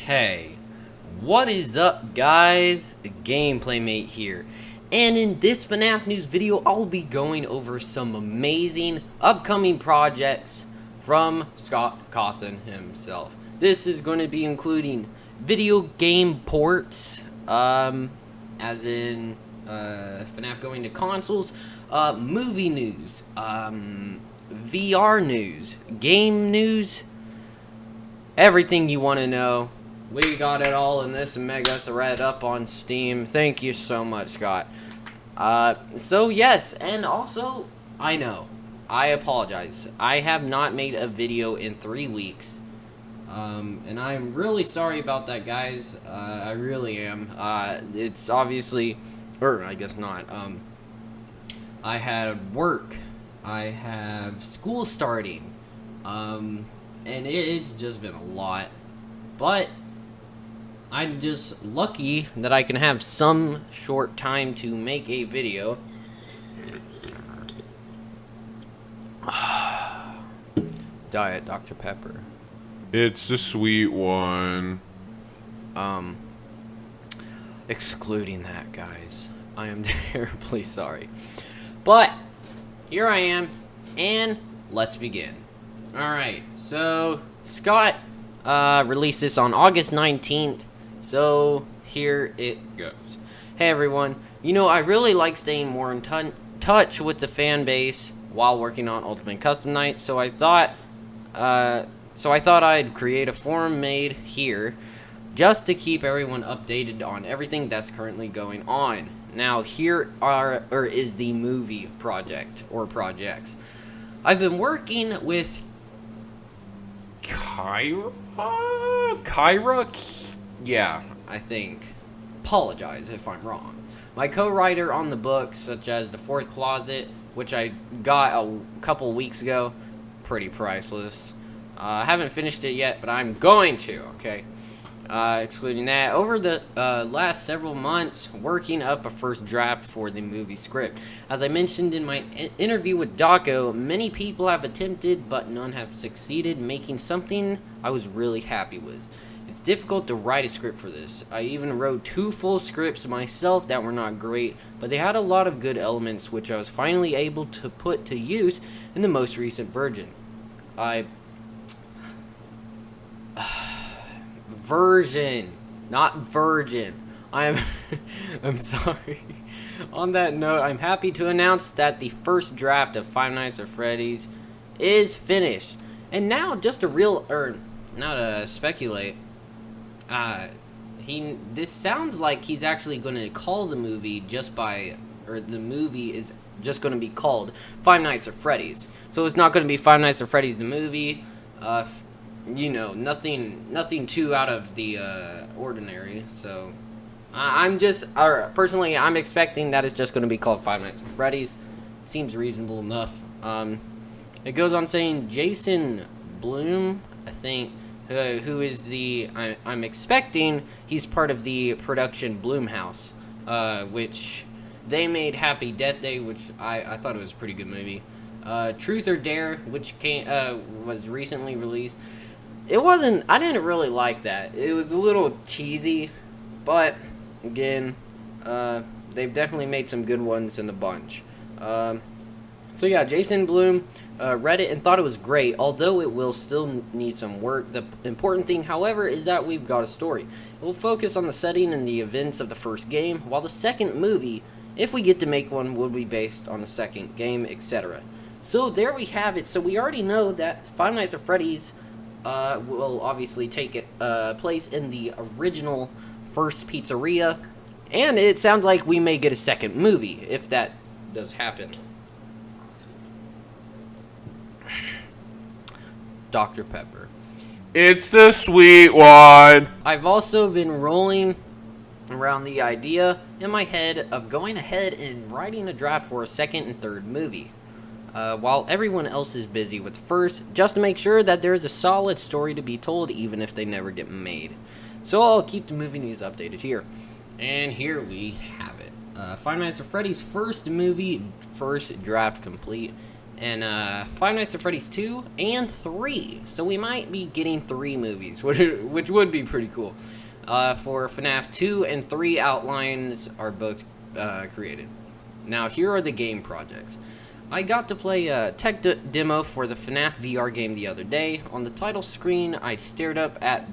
Hey, what is up guys? Gameplay Mate here, and in this FNAF news video I'll be going over some amazing upcoming projects from Scott Cawthon himself. This is going to be including video game ports, as in FNAF going to consoles, movie news, VR news, game news, everything you want to know. We got it all in this mega thread up on Steam. Thank you so much, Scott. So yes, and also, I know, I apologize. I have not made a video in 3 weeks. And I'm really sorry about that, guys. I really am. It's obviously, or I guess not. I had work. I have school starting. And it's just been a lot. But I'm just lucky that I can have some short time to make a video. Diet Dr. Pepper. It's the sweet one. Excluding that, guys. I am terribly sorry. But here I am, and let's begin. Alright, so Scott released this on August 19th. So here it goes. Hey everyone, you know, I really like staying more in touch with the fan base while working on Ultimate Custom Night, so I thought I'd create a forum made here just to keep everyone updated on everything that's currently going on. Now here is the movie project or projects. I've been working with Kyra? Yeah, I think. Apologize if I'm wrong. My co-writer on the books, such as The Fourth Closet, which I got a couple weeks ago, pretty priceless. I haven't finished it yet, but I'm going to, okay? Excluding that, over the last several months, working up a first draft for the movie script. As I mentioned in my interview with Daco, many people have attempted, but none have succeeded, making something I was really happy with. It's difficult to write a script for this. I even wrote 2 full scripts myself that were not great, but they had a lot of good elements which I was finally able to put to use in the most recent version. Version, not virgin. I'm sorry. On that note, I'm happy to announce that the first draft of Five Nights at Freddy's is finished. And now, just to not to speculate, this sounds like he's actually going to call the movie the movie is just going to be called Five Nights at Freddy's. So it's not going to be Five Nights at Freddy's the movie. You know, nothing too out of the ordinary. So personally, I'm expecting that it's just going to be called Five Nights at Freddy's. Seems reasonable enough. It goes on saying Jason Bloom, I think, who is I'm expecting he's part of the production Bloomhouse, which they made Happy Death Day, which I thought it was a pretty good movie. Truth or Dare, which was recently released. I didn't really like that. It was a little cheesy, but again, they've definitely made some good ones in the bunch. So yeah, Jason Bloom read it and thought it was great, although it will still need some work. The important thing, however, is that we've got a story. It will focus on the setting and the events of the first game, while the second movie, if we get to make one, will be based on the second game, etc. So there we have it. So we already know that Five Nights at Freddy's will obviously take place in the original first pizzeria, and it sounds like we may get a second movie if that does happen. Dr. Pepper. It's the sweet one. I've also been rolling around the idea in my head of going ahead and writing a draft for a second and third movie. While everyone else is busy with the first, just to make sure that there's a solid story to be told even if they never get made. So I'll keep the movie news updated here. And here we have it. Five Nights at Freddy's first movie, first draft complete. and Five Nights at Freddy's 2 and 3. So we might be getting 3 movies, which would be pretty cool. For FNAF 2 and 3 outlines are both created. Now here are the game projects. I got to play a tech demo for the FNAF VR game the other day. On the title screen, I stared up at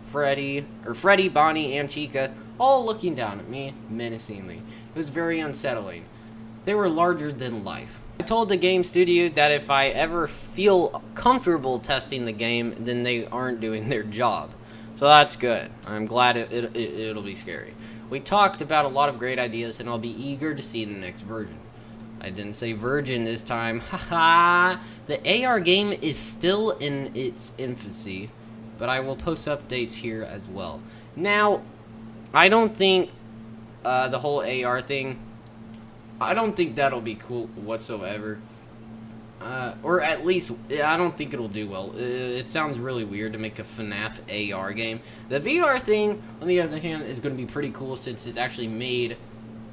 Freddy, Bonnie, and Chica, all looking down at me menacingly. It was very unsettling. They were larger than life. I told the game studio that if I ever feel comfortable testing the game, then they aren't doing their job. So that's good. I'm glad it'll be scary. We talked about a lot of great ideas, and I'll be eager to see the next version. I didn't say virgin this time. Haha. The AR game is still in its infancy, but I will post updates here as well. Now, I don't think the whole AR thing, I don't think that'll be cool whatsoever. Or at least, I don't think it'll do well. It sounds really weird to make a FNAF AR game. The VR thing, on the other hand, is going to be pretty cool since it's actually made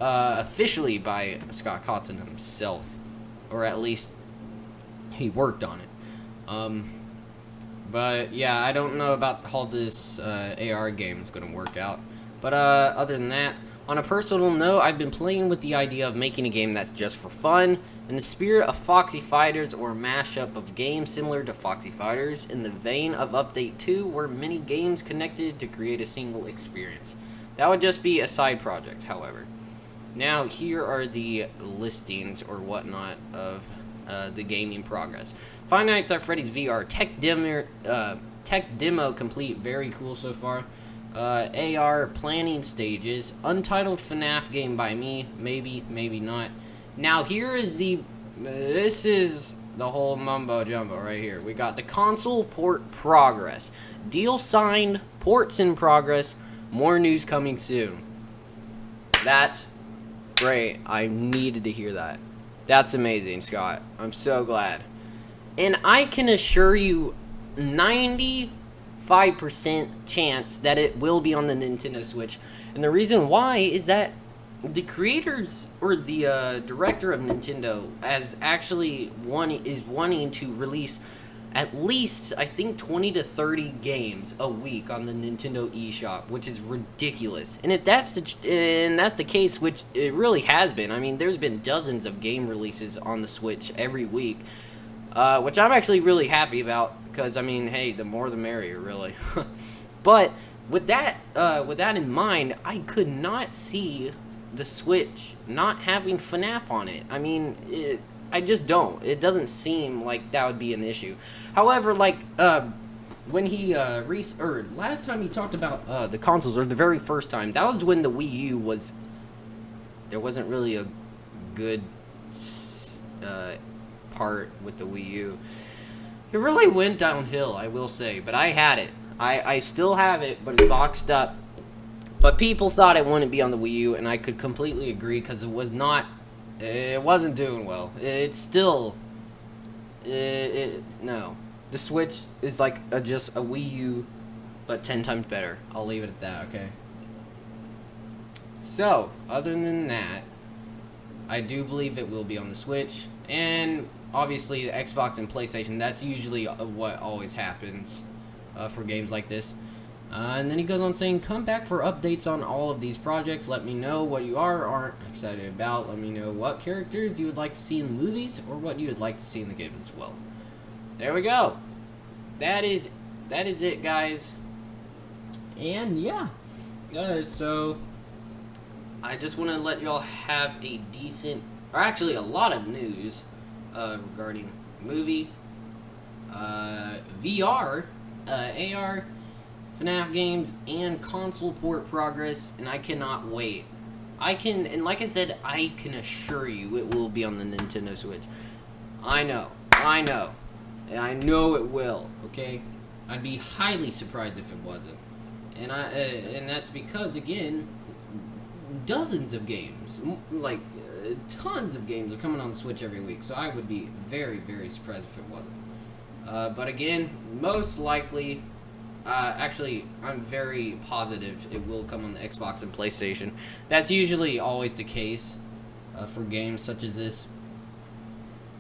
officially by Scott Cawthon himself. Or at least, he worked on it. But yeah, I don't know about how this AR game is going to work out. But other than that, on a personal note, I've been playing with the idea of making a game that's just for fun, in the spirit of Foxy Fighters, or a mashup of games similar to Foxy Fighters, in the vein of Update 2, where many games connected to create a single experience. That would just be a side project, however. Now, here are the listings or whatnot of the gaming progress. Five Nights at Freddy's VR tech demo complete, very cool so far. AR planning stages, untitled FNAF game by me, maybe, maybe not. Now here is this is the whole mumbo jumbo right here. We got the console port progress, deal signed, ports in progress, more news coming soon. That's great. I needed to hear that. That's amazing, Scott. I'm so glad. And I can assure you 95% chance that it will be on the Nintendo Switch. And the reason why is that the creators or the director of Nintendo is wanting to release at least, I think, 20 to 30 games a week on the Nintendo eShop, which is ridiculous. And if that's the case, which it really has been. I mean, there's been dozens of game releases on the Switch every week, which I'm actually really happy about. Because, I mean, hey, the more the merrier, really. But with that in mind, I could not see the Switch not having FNAF on it. I mean, I just don't. It doesn't seem like that would be an issue. However, like, when he, last time he talked about the consoles, or the very first time, that was when the Wii U there wasn't really a good part with the Wii U. It really went downhill, I will say, but I had it. I still have it, but it's boxed up. But people thought it wouldn't be on the Wii U, and I could completely agree, because it wasn't doing well. It's still, no. The Switch is like just a Wii U, but 10 times better. I'll leave it at that, okay? So, other than that, I do believe it will be on the Switch, and obviously, the Xbox and PlayStation, that's usually what always happens for games like this. And then he goes on saying, come back for updates on all of these projects. Let me know what you are or aren't excited about. Let me know what characters you would like to see in the movies or what you would like to see in the game as well. There we go. That is it, guys. And yeah. So, I just want to let y'all have a decent, or actually a lot of news regarding movie, VR, AR, FNAF games, and console port progress, and I cannot wait. And like I said, I can assure you it will be on the Nintendo Switch. I know, and I know it will, okay? I'd be highly surprised if it wasn't. And that's because, again, dozens of games, like, tons of games are coming on the Switch every week, so I would be very, very surprised if it wasn't. But again, most likely, actually, I'm very positive it will come on the Xbox and PlayStation. That's usually always the case for games such as this.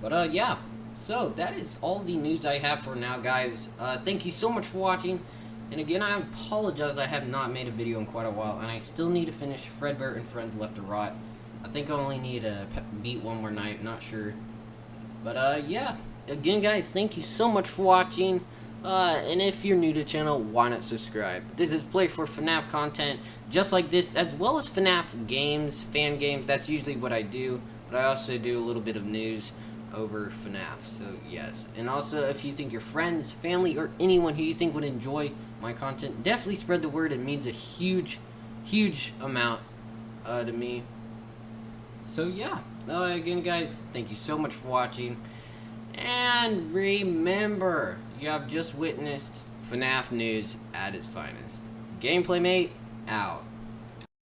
But yeah. So that is all the news I have for now, guys. Thank you so much for watching. And again, I apologize I have not made a video in quite a while, and I still need to finish Fredbear and Friends Left to Rot. I think I only need to beat one more night, not sure. But yeah, again guys, thank you so much for watching. And if you're new to the channel, why not subscribe? This is play for FNAF content just like this, as well as FNAF games, fan games. That's usually what I do, but I also do a little bit of news over FNAF, so yes. And also, if you think your friends, family, or anyone who you think would enjoy my content, definitely spread the word. It means a huge amount to me. So yeah, again guys, thank you so much for watching, and remember, you have just witnessed FNAF news at its finest. Gameplay Mate, out.